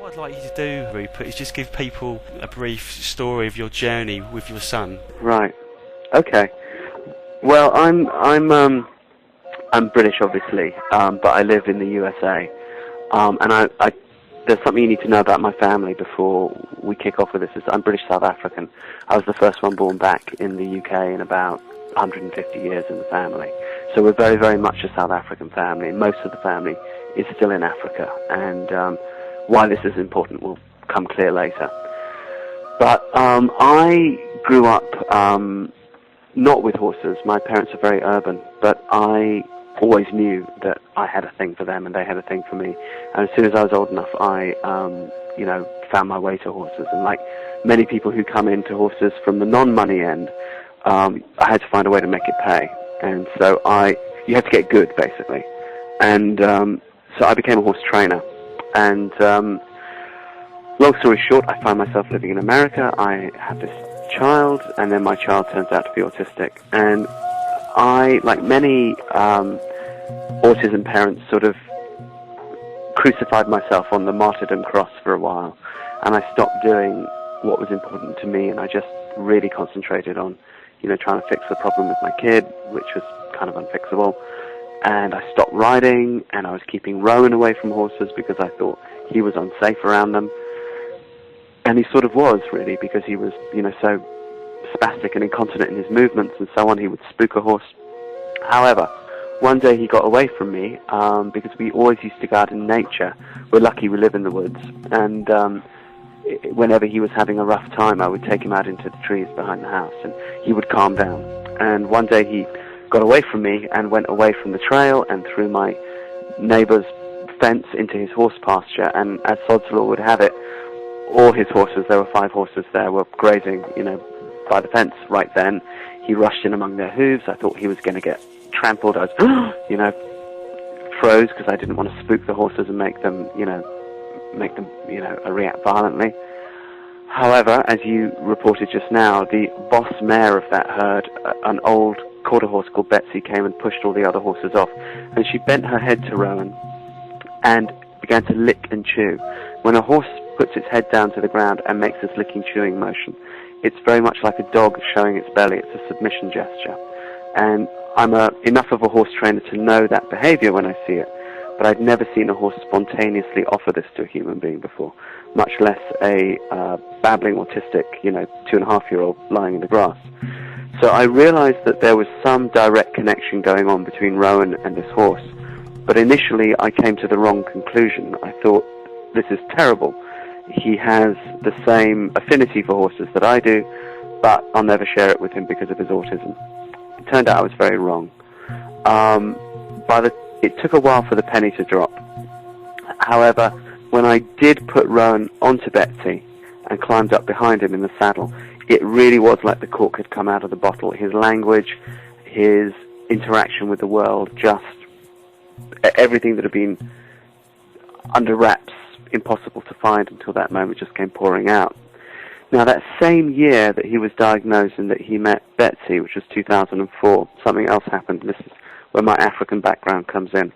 What I'd like you to do, Rupert, is just give people a brief story of your journey with your son. Right. Okay. Well, I'm British, obviously, but I live in the USA, and there's something you need to know about my family before we kick off with this. I'm British South African. I was the first one born back in the UK in about 150 years in the family. So we're very, very much a South African family, and most of the family is still in Africa. And why this is important will come clear later. But I grew up not with horses. My parents are very urban, but I always knew that I had a thing for them and they had a thing for me. And as soon as I was old enough, I, found my way to horses. And like many people who come into horses from the non-money end, I had to find a way to make it pay. And so you had to get good, basically. And so I became a horse trainer. And long story short, I find myself living in America. I have this child, and then my child turns out to be autistic. And I, like many autism parents, sort of crucified myself on the martyrdom cross for a while, and I stopped doing what was important to me, and I just really concentrated on, trying to fix the problem with my kid, which was kind of unfixable. And I stopped riding, and I was keeping Rowan away from horses because I thought he was unsafe around them. And he sort of was, really, because he was, so spastic and incontinent in his movements and so on. He would spook a horse. However, one day he got away from me because we always used to go out in nature. We're lucky we live in the woods. And whenever he was having a rough time, I would take him out into the trees behind the house, and he would calm down. And one day he got away from me and went away from the trail and through my neighbour's fence into his horse pasture. And as Sod's Law would have it, all his horses, there were 5 horses there, were grazing, by the fence right then. He rushed in among their hooves. I thought he was going to get trampled. I was, froze because I didn't want to spook the horses and make them, react violently. However, as you reported just now, the boss mare of that herd, an old quarter horse called Betsy, came and pushed all the other horses off, and she bent her head to Rowan and began to lick and chew. When a horse puts its head down to the ground and makes this licking, chewing motion, it's very much like a dog showing its belly. It's a submission gesture. And I'm enough of a horse trainer to know that behavior when I see it, but I'd never seen a horse spontaneously offer this to a human being before, much less a babbling autistic, 2.5-year-old lying in the grass. So I realized that there was some direct connection going on between Rowan and this horse, but initially I came to the wrong conclusion. I thought, this is terrible. He has the same affinity for horses that I do, but I'll never share it with him because of his autism. It turned out I was very wrong. It took a while for the penny to drop. However, when I did put Rowan onto Betsy and climbed up behind him in the saddle, it really was like the cork had come out of the bottle. His language, his interaction with the world, just everything that had been under wraps, impossible to find until that moment, just came pouring out. Now, that same year that he was diagnosed and that he met Betsy, which was 2004, something else happened. This is where my African background comes in.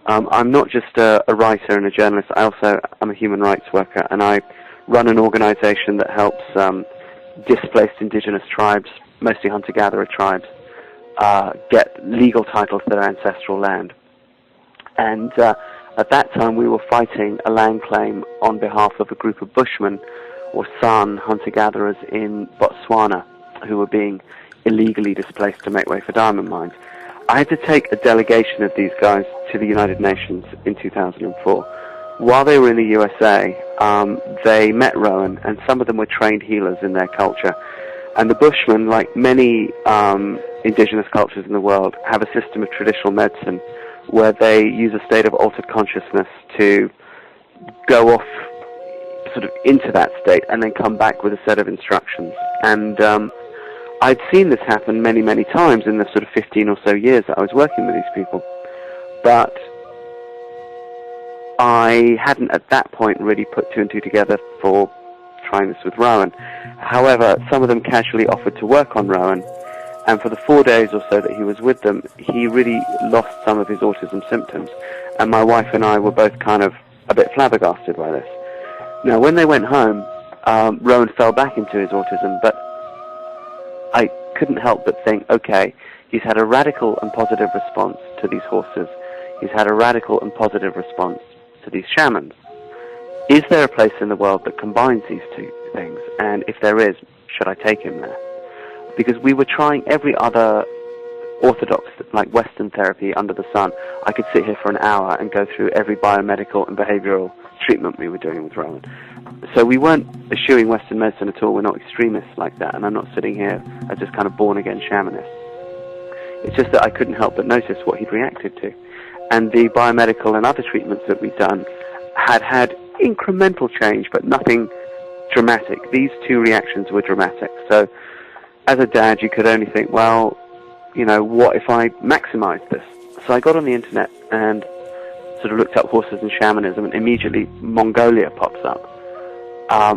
I'm not just a writer and a journalist. I'm a human rights worker, and I run an organization that helps displaced indigenous tribes, mostly hunter-gatherer tribes, get legal title to their ancestral land. And at that time, we were fighting a land claim on behalf of a group of Bushmen, or San hunter-gatherers in Botswana, who were being illegally displaced to make way for diamond mines. I had to take a delegation of these guys to the United Nations in 2004. While they were in the USA, they met Rowan, and some of them were trained healers in their culture. And the Bushmen, like many indigenous cultures in the world, have a system of traditional medicine where they use a state of altered consciousness to go off sort of into that state and then come back with a set of instructions. And I'd seen this happen many, many times in the sort of 15 or so years that I was working with these people. But I hadn't at that point really put 2 and 2 together for trying this with Rowan. However, some of them casually offered to work on Rowan, and for the 4 days or so that he was with them, he really lost some of his autism symptoms. And my wife and I were both kind of a bit flabbergasted by this. Now, when they went home, Rowan fell back into his autism, but I couldn't help but think, okay, he's had a radical and positive response to these horses. He's had a radical and positive response to these shamans. Is there a place in the world that combines these two things? And if there is, should I take him there? Because we were trying every other orthodox, like Western therapy under the sun. I could sit here for an hour and go through every biomedical and behavioral treatment we were doing with Rowan. So we weren't eschewing Western medicine at all. We're not extremists like that, and I'm not sitting here as this kind of born-again shamanist. It's just that I couldn't help but notice what he'd reacted to. And the biomedical and other treatments that we'd done had incremental change, but nothing dramatic. These two reactions were dramatic. So as a dad, you could only think, well, you know, what if I maximize this? So I got on the internet and sort of looked up horses and shamanism, and immediately Mongolia pops up.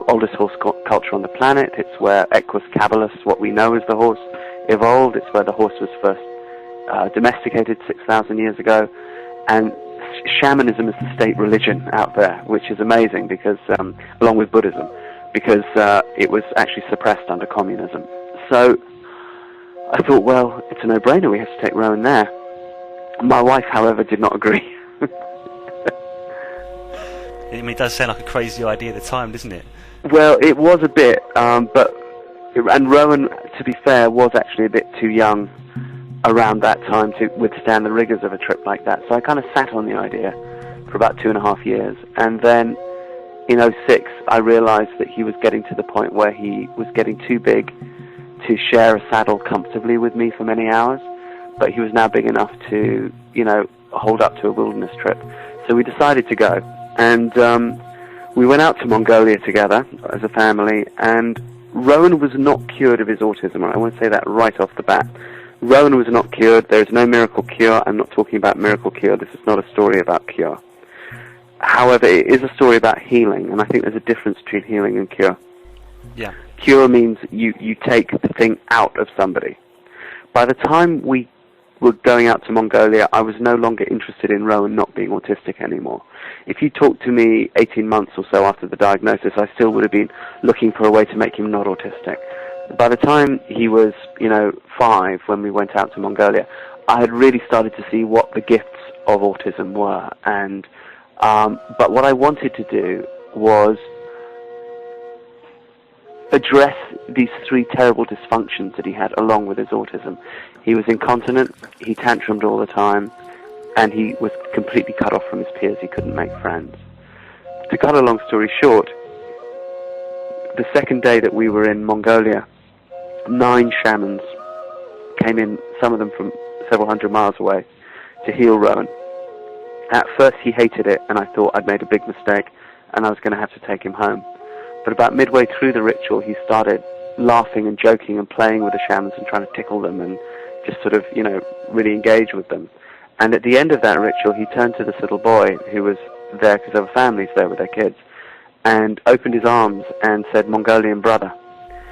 Oldest horse culture on the planet. It's where Equus caballus, what we know as the horse, evolved. It's where the horse was first domesticated 6,000 years ago. And shamanism is the state religion out there, which is amazing because, along with Buddhism, because it was actually suppressed under communism. So I thought, well, it's a no-brainer. We have to take Rowan there. My wife, however, did not agree. I mean, it does sound like a crazy idea at the time, doesn't it? Well, it was a bit, and Rowan, to be fair, was actually a bit too young around that time to withstand the rigors of a trip like that. So I kind of sat on the idea for about 2.5 years, and then in '06 I realized that he was getting to the point where he was getting too big to share a saddle comfortably with me for many hours, but he was now big enough to, you know, hold up to a wilderness trip. So we decided to go, and we went out to Mongolia together as a family, and Rowan was not cured of his autism. I want to say that right off the bat. Rowan was not cured. There is no miracle cure. I'm not talking about miracle cure. This is not a story about cure. However, it is a story about healing, and I think there's a difference between healing and cure. Yeah. Cure means you take the thing out of somebody. By the time we were going out to Mongolia, I was no longer interested in Rowan not being autistic anymore. If you talked to me 18 months or so after the diagnosis, I still would have been looking for a way to make him not autistic. By the time he was, 5, when we went out to Mongolia, I had really started to see what the gifts of autism were. And but what I wanted to do was address these 3 terrible dysfunctions that he had along with his autism. He was incontinent, he tantrumed all the time, and he was completely cut off from his peers. He couldn't make friends. To cut a long story short, the second day that we were in Mongolia, 9 shamans came in, some of them from several hundred miles away, to heal Rowan. At first he hated it, and I thought I'd made a big mistake, and I was going to have to take him home. But about midway through the ritual, he started laughing and joking and playing with the shamans and trying to tickle them and just sort of, really engage with them. And at the end of that ritual, he turned to this little boy who was there because there were families there with their kids, and opened his arms and said, "Mongolian brother."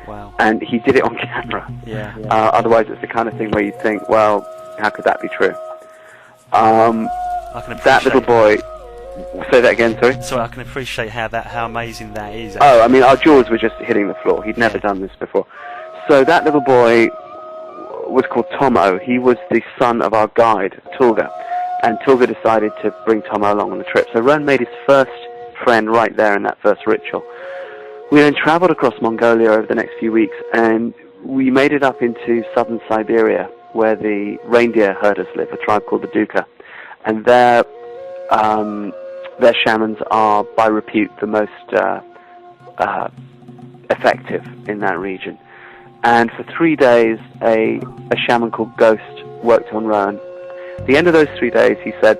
Wow. And he did it on camera. Yeah. Otherwise, it's the kind of thing where you think, well, how could that be true? I can appreciate that little boy... Say that again, sorry? Sorry, I can appreciate how amazing that is. Oh, I mean, our jaws were just hitting the floor. He'd never done this before. So that little boy was called Tomo. He was the son of our guide, Tulga. And Tulga decided to bring Tomo along on the trip. So Rowan made his first friend right there in that first ritual. We then traveled across Mongolia over the next few weeks, and we made it up into southern Siberia, where the reindeer herders live, a tribe called the Duka. And their shamans are, by repute, the most effective in that region. And for 3 days, a shaman called Ghost worked on Rowan. At the end of those 3 days, he said,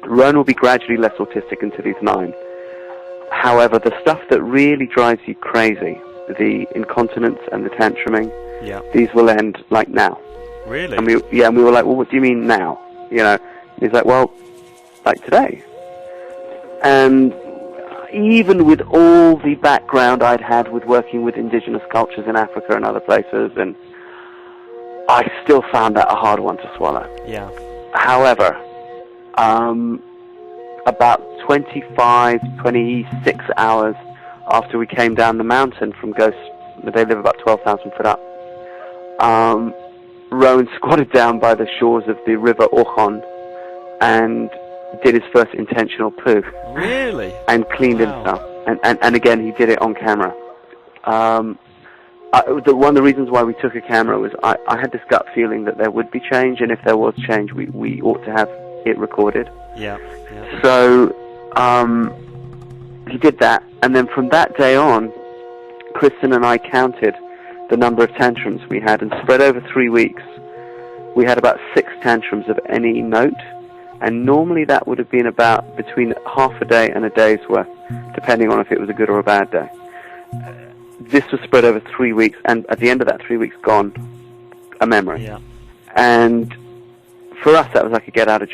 Rowan will be gradually less autistic until he's 9. However, the stuff that really drives you crazy, the incontinence and the tantruming, these will end like now. Really? And we were like, well, what do you mean now? He's like, well, like today. And even with all the background I'd had with working with indigenous cultures in Africa and other places, and I still found that a hard one to swallow. Yeah. However, about 25, 26 hours after we came down the mountain from Ghost. They live about 12,000 foot up. Rowan squatted down by the shores of the river Orkhon and did his first intentional poo. Really? And cleaned himself. And again, he did it on camera. One of the reasons why we took a camera was I had this gut feeling that there would be change, and if there was change, we ought to have it recorded. Yeah. So he did that, and then from that day on, Kristin and I counted the number of tantrums we had, and spread over 3 weeks, we had about 6 tantrums of any note, and normally that would have been about between half a day and a day's worth, depending on if it was a good or a bad day. This was spread over 3 weeks, and at the end of that 3 weeks, gone, a memory. Yeah. And for us, that was like a get out of